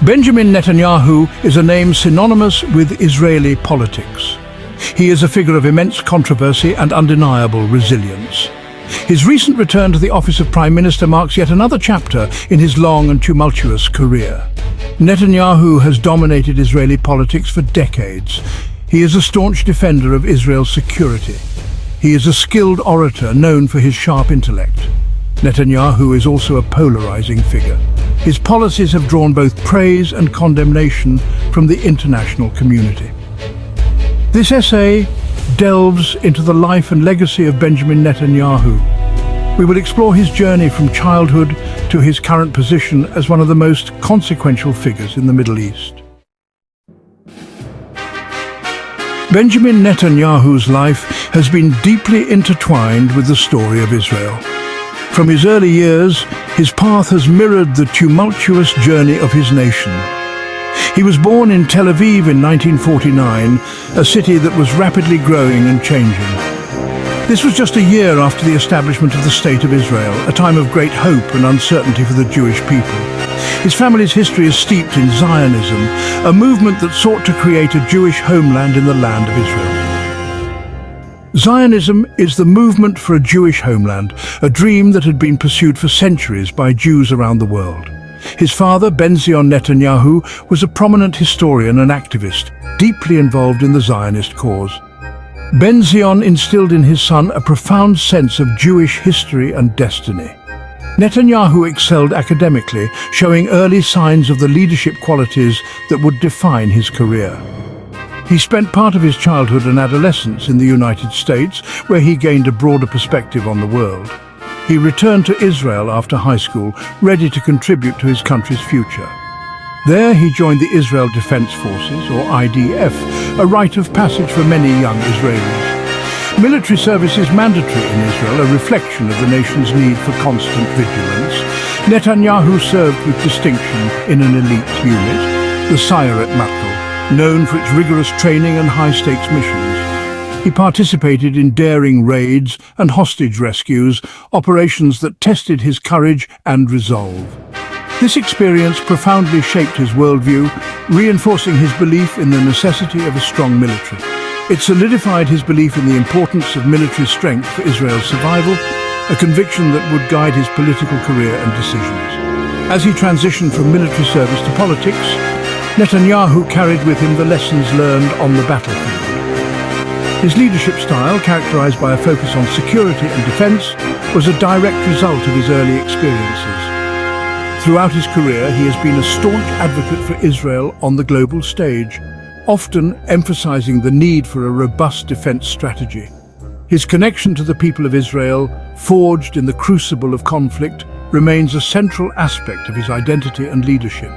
Benjamin Netanyahu is a name synonymous with Israeli politics. He is a figure of immense controversy and undeniable resilience. His recent return to the office of Prime Minister marks yet another chapter in his long and tumultuous career. Netanyahu has dominated Israeli politics for decades. He is a staunch defender of Israel's security. He is a skilled orator known for his sharp intellect. Netanyahu is also a polarizing figure. His policies have drawn both praise and condemnation from the international community. This essay delves into the life and legacy of Benjamin Netanyahu. We will explore his journey from childhood to his current position as one of the most consequential figures in the Middle East. Benjamin Netanyahu's life has been deeply intertwined with the story of Israel. From his early years, his path has mirrored the tumultuous journey of his nation. He was born in Tel Aviv in 1949, a city that was rapidly growing and changing. This was just a year after the establishment of the State of Israel, a time of great hope and uncertainty for the Jewish people. His family's history is steeped in Zionism, a movement that sought to create a Jewish homeland in the land of Israel. Zionism is the movement for a Jewish homeland, a dream that had been pursued for centuries by Jews around the world. His father, Ben-Zion Netanyahu, was a prominent historian and activist, deeply involved in the Zionist cause. Ben-Zion instilled in his son a profound sense of Jewish history and destiny. Netanyahu excelled academically, showing early signs of the leadership qualities that would define his career. He spent part of his childhood and adolescence in the United States, where he gained a broader perspective on the world. He returned to Israel after high school, ready to contribute to his country's future. There he joined the Israel Defense Forces, or IDF, a rite of passage for many young Israelis. Military service is mandatory in Israel, a reflection of the nation's need for constant vigilance. Netanyahu served with distinction in an elite unit, the Sayeret Matkal, known for its rigorous training and high-stakes missions. He participated in daring raids and hostage rescues, operations that tested his courage and resolve. This experience profoundly shaped his worldview, reinforcing his belief in the necessity of a strong military. It solidified his belief in the importance of military strength for Israel's survival, a conviction that would guide his political career and decisions. As he transitioned from military service to politics, Netanyahu carried with him the lessons learned on the battlefield. His leadership style, characterized by a focus on security and defense, was a direct result of his early experiences. Throughout his career, he has been a staunch advocate for Israel on the global stage, often emphasizing the need for a robust defense strategy. His connection to the people of Israel, forged in the crucible of conflict, remains a central aspect of his identity and leadership.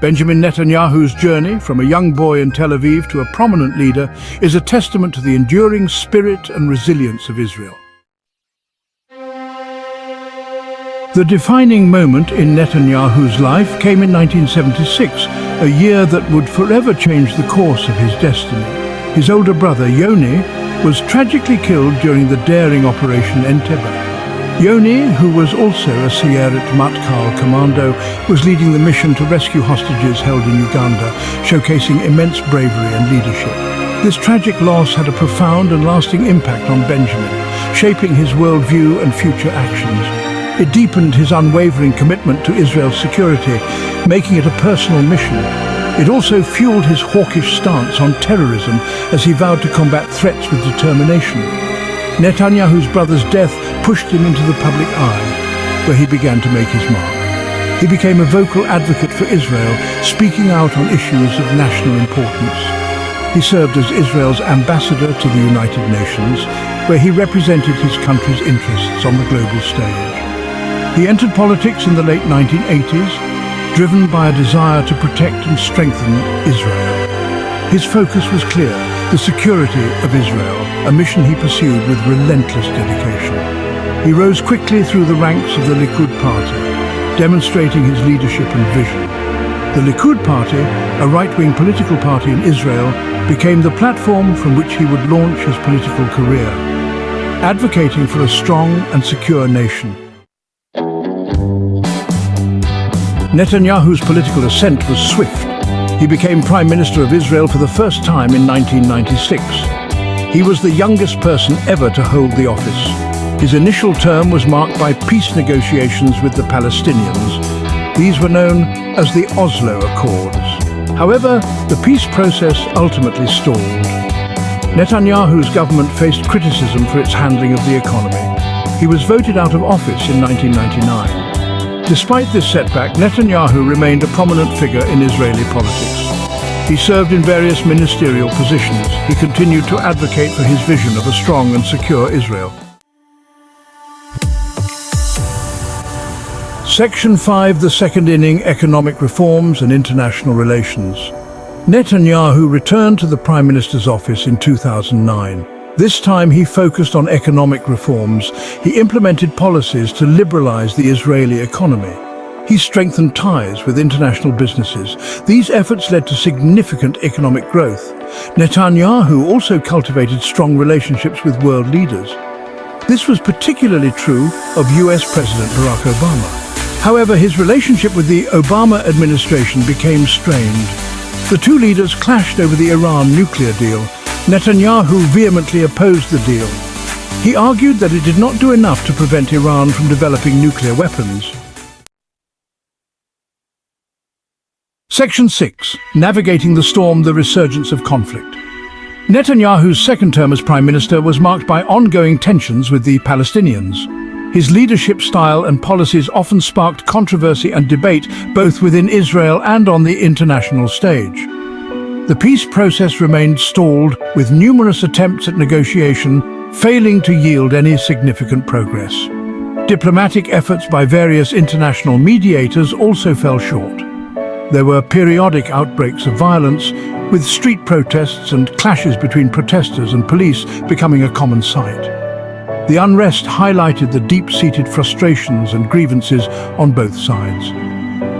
Benjamin Netanyahu's journey from a young boy in Tel Aviv to a prominent leader is a testament to the enduring spirit and resilience of Israel. The defining moment in Netanyahu's life came in 1976, a year that would forever change the course of his destiny. His older brother, Yoni, was tragically killed during the daring Operation Entebbe. Yoni, who was also a Sayeret Matkal commando, was leading the mission to rescue hostages held in Uganda, showcasing immense bravery and leadership. This tragic loss had a profound and lasting impact on Benjamin, shaping his worldview and future actions. It deepened his unwavering commitment to Israel's security, making it a personal mission. It also fueled his hawkish stance on terrorism as he vowed to combat threats with determination. Netanyahu's brother's death pushed him into the public eye, where he began to make his mark. He became a vocal advocate for Israel, speaking out on issues of national importance. He served as Israel's ambassador to the United Nations, where he represented his country's interests on the global stage. He entered politics in the late 1980s, driven by a desire to protect and strengthen Israel. His focus was clear: the security of Israel, a mission he pursued with relentless dedication. He rose quickly through the ranks of the Likud party, demonstrating his leadership and vision. The Likud party, a right-wing political party in Israel, became the platform from which he would launch his political career, advocating for a strong and secure nation. Netanyahu's political ascent was swift. He became Prime Minister of Israel for the first time in 1996. He was the youngest person ever to hold the office. His initial term was marked by peace negotiations with the Palestinians. These were known as the Oslo Accords. However, the peace process ultimately stalled. Netanyahu's government faced criticism for its handling of the economy. He was voted out of office in 1999. Despite this setback, Netanyahu remained a prominent figure in Israeli politics. He served in various ministerial positions. He continued to advocate for his vision of a strong and secure Israel. Section 5, the second inning, economic reforms and international relations. Netanyahu returned to the Prime Minister's office in 2009. This time he focused on economic reforms. He implemented policies to liberalize the Israeli economy. He strengthened ties with international businesses. These efforts led to significant economic growth. Netanyahu also cultivated strong relationships with world leaders. This was particularly true of US President Barack Obama. However, his relationship with the Obama administration became strained. The two leaders clashed over the Iran nuclear deal. Netanyahu vehemently opposed the deal. He argued that it did not do enough to prevent Iran from developing nuclear weapons. Section 6. Navigating the storm, the resurgence of conflict. Netanyahu's second term as Prime Minister was marked by ongoing tensions with the Palestinians. His leadership style and policies often sparked controversy and debate both within Israel and on the international stage. The peace process remained stalled, with numerous attempts at negotiation failing to yield any significant progress. Diplomatic efforts by various international mediators also fell short. There were periodic outbreaks of violence, with street protests and clashes between protesters and police becoming a common sight. The unrest highlighted the deep-seated frustrations and grievances on both sides.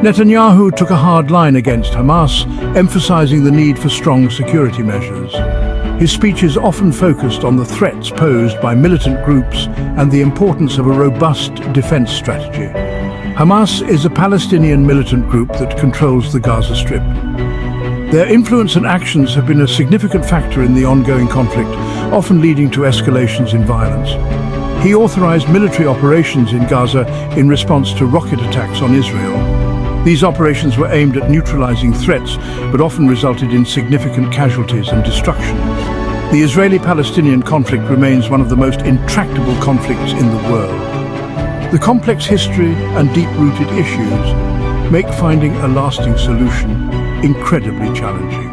Netanyahu took a hard line against Hamas, emphasizing the need for strong security measures. His speeches often focused on the threats posed by militant groups and the importance of a robust defense strategy. Hamas is a Palestinian militant group that controls the Gaza Strip. Their influence and actions have been a significant factor in the ongoing conflict, often leading to escalations in violence. He authorized military operations in Gaza in response to rocket attacks on Israel. These operations were aimed at neutralizing threats, but often resulted in significant casualties and destruction. The Israeli-Palestinian conflict remains one of the most intractable conflicts in the world. The complex history and deep-rooted issues make finding a lasting solution incredibly challenging.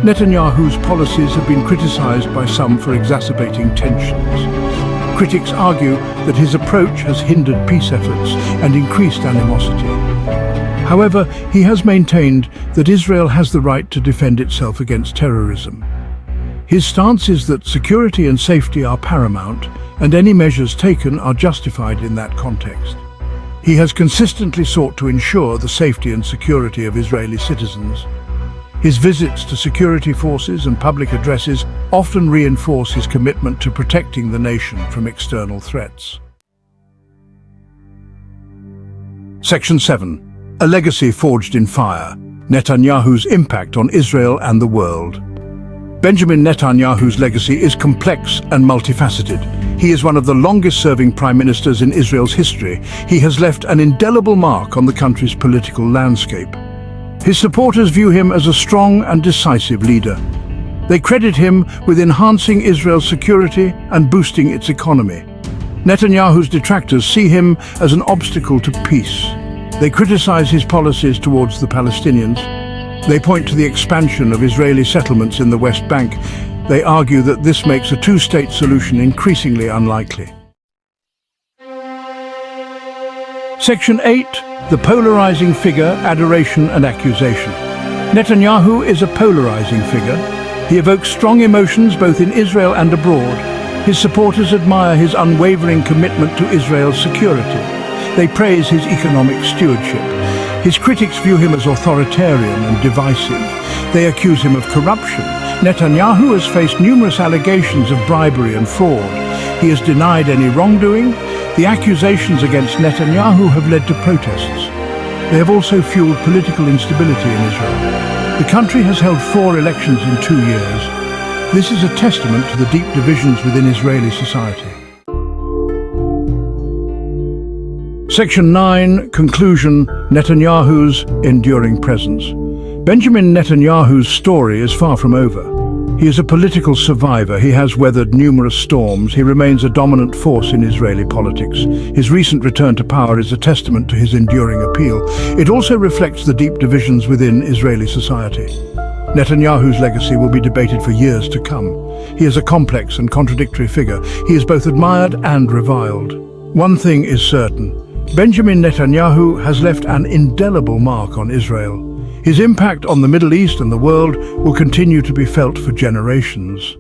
Netanyahu's policies have been criticized by some for exacerbating tensions. Critics argue that his approach has hindered peace efforts and increased animosity. However, he has maintained that Israel has the right to defend itself against terrorism. His stance is that security and safety are paramount, and any measures taken are justified in that context. He has consistently sought to ensure the safety and security of Israeli citizens. His visits to security forces and public addresses often reinforce his commitment to protecting the nation from external threats. Section 7. A legacy forged in fire. Netanyahu's impact on Israel and the world. Benjamin Netanyahu's legacy is complex and multifaceted. He is one of the longest-serving prime ministers in Israel's history. He has left an indelible mark on the country's political landscape. His supporters view him as a strong and decisive leader. They credit him with enhancing Israel's security and boosting its economy. Netanyahu's detractors see him as an obstacle to peace. They criticize his policies towards the Palestinians. They point to the expansion of Israeli settlements in the West Bank. They argue that this makes a two-state solution increasingly unlikely. Section 8. The polarizing figure, adoration and accusation. Netanyahu is a polarizing figure. He evokes strong emotions both in Israel and abroad. His supporters admire his unwavering commitment to Israel's security. They praise his economic stewardship. His critics view him as authoritarian and divisive. They accuse him of corruption. Netanyahu has faced numerous allegations of bribery and fraud. He has denied any wrongdoing. The accusations against Netanyahu have led to protests. They have also fueled political instability in Israel. The country has held 4 elections in 2 years. This is a testament to the deep divisions within Israeli society. Section 9, Conclusion, Netanyahu's enduring presence. Benjamin Netanyahu's story is far from over. He is a political survivor. He has weathered numerous storms. He remains a dominant force in Israeli politics. His recent return to power is a testament to his enduring appeal. It also reflects the deep divisions within Israeli society. Netanyahu's legacy will be debated for years to come. He is a complex and contradictory figure. He is both admired and reviled. One thing is certain. Benjamin Netanyahu has left an indelible mark on Israel. His impact on the Middle East and the world will continue to be felt for generations.